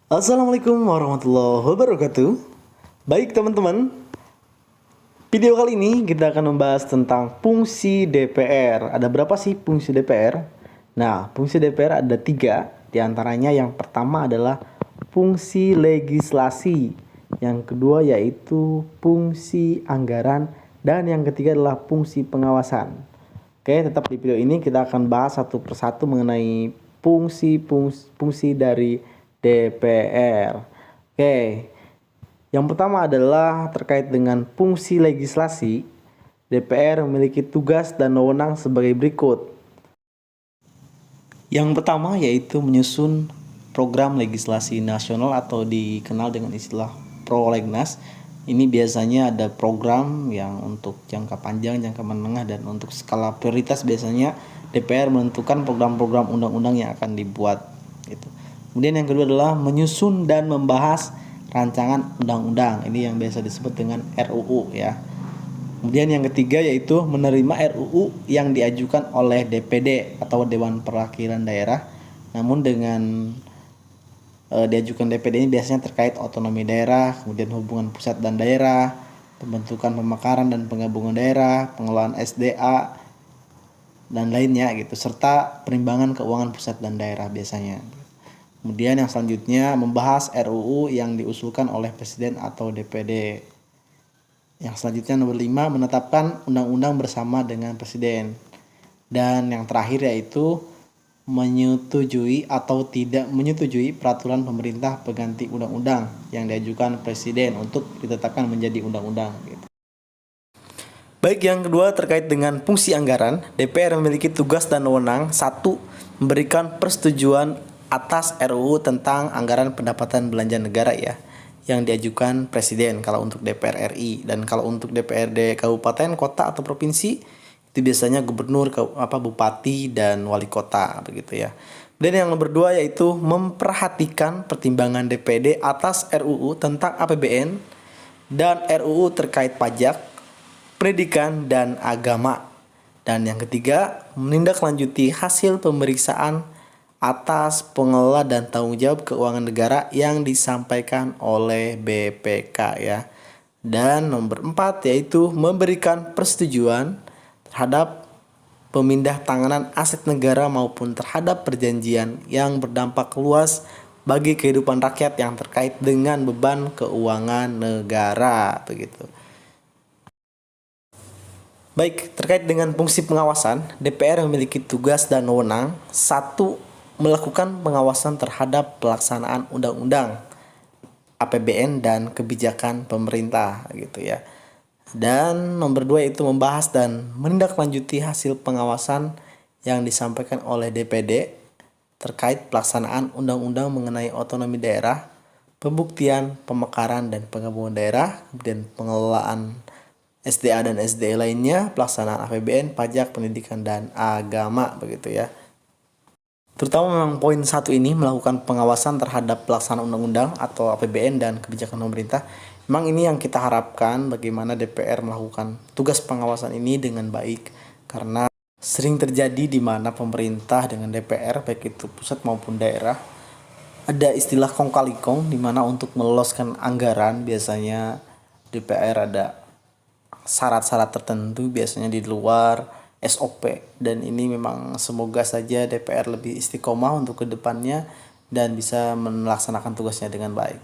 Assalamualaikum warahmatullahi wabarakatuh. Baik teman-teman, video kali ini kita akan membahas tentang fungsi DPR. Ada berapa sih fungsi DPR? Nah, fungsi DPR ada 3. Di antaranya yang pertama adalah fungsi legislasi, yang kedua yaitu fungsi anggaran, dan yang ketiga adalah fungsi pengawasan. Oke, tetap di video ini kita akan bahas satu persatu mengenai fungsi dari DPR. Oke, yang pertama adalah terkait dengan fungsi legislasi. DPR memiliki tugas dan wewenang sebagai berikut. Yang pertama yaitu menyusun program legislasi nasional atau dikenal dengan istilah prolegnas. Ini biasanya ada program yang untuk jangka panjang, jangka menengah, dan untuk skala prioritas biasanya DPR menentukan program-program undang-undang yang akan dibuat. Gitu. Kemudian yang kedua adalah menyusun dan membahas rancangan undang-undang. Ini yang biasa disebut dengan RUU ya. Kemudian yang ketiga yaitu menerima RUU yang diajukan oleh DPD atau Dewan Perwakilan Daerah. Namun dengan diajukan DPD ini biasanya terkait otonomi daerah, kemudian hubungan pusat dan daerah, pembentukan pemekaran dan penggabungan daerah, pengelolaan SDA dan lainnya gitu, serta perimbangan keuangan pusat dan daerah biasanya. Kemudian yang selanjutnya membahas RUU yang diusulkan oleh Presiden atau DPD. Yang selanjutnya nomor 5 menetapkan undang-undang bersama dengan Presiden. Dan yang terakhir yaitu menyetujui atau tidak menyetujui peraturan pemerintah pengganti undang-undang yang diajukan Presiden untuk ditetapkan menjadi undang-undang. Baik, yang kedua terkait dengan fungsi anggaran. DPR memiliki tugas dan wewenang. 1. Memberikan persetujuan atas RUU tentang anggaran pendapatan belanja negara ya, yang diajukan Presiden kalau untuk DPR RI. Dan kalau untuk DPRD kabupaten, kota atau provinsi itu biasanya gubernur, bupati dan wali kota begitu ya. Dan yang nomor 2 yaitu memperhatikan pertimbangan DPD atas RUU tentang APBN dan RUU terkait pajak, pendidikan dan agama. Dan yang ketiga, menindaklanjuti hasil pemeriksaan atas pengelola dan tanggung jawab keuangan negara yang disampaikan oleh BPK ya. Dan nomor 4 yaitu memberikan persetujuan terhadap pemindah tanganan aset negara maupun terhadap perjanjian yang berdampak luas bagi kehidupan rakyat yang terkait dengan beban keuangan negara begitu. Baik, terkait dengan fungsi pengawasan, DPR memiliki tugas dan wewenang. 1. Melakukan pengawasan terhadap pelaksanaan undang-undang, APBN dan kebijakan pemerintah gitu ya. Dan nomor 2 itu membahas dan menindaklanjuti hasil pengawasan yang disampaikan oleh DPD terkait pelaksanaan undang-undang mengenai otonomi daerah, pembuktian, pemekaran dan penggabungan daerah, kemudian pengelolaan SDA dan SDE lainnya, pelaksanaan APBN, pajak, pendidikan dan agama begitu ya. Terutama memang poin 1 ini melakukan pengawasan terhadap pelaksanaan undang-undang atau APBN dan kebijakan pemerintah. Memang ini yang kita harapkan bagaimana DPR melakukan tugas pengawasan ini dengan baik, karena sering terjadi di mana pemerintah dengan DPR baik itu pusat maupun daerah ada istilah kong kali kong, di mana untuk meloloskan anggaran biasanya DPR ada syarat-syarat tertentu biasanya di luar SOP, dan ini memang semoga saja DPR lebih istiqomah untuk kedepannya dan bisa melaksanakan tugasnya dengan baik.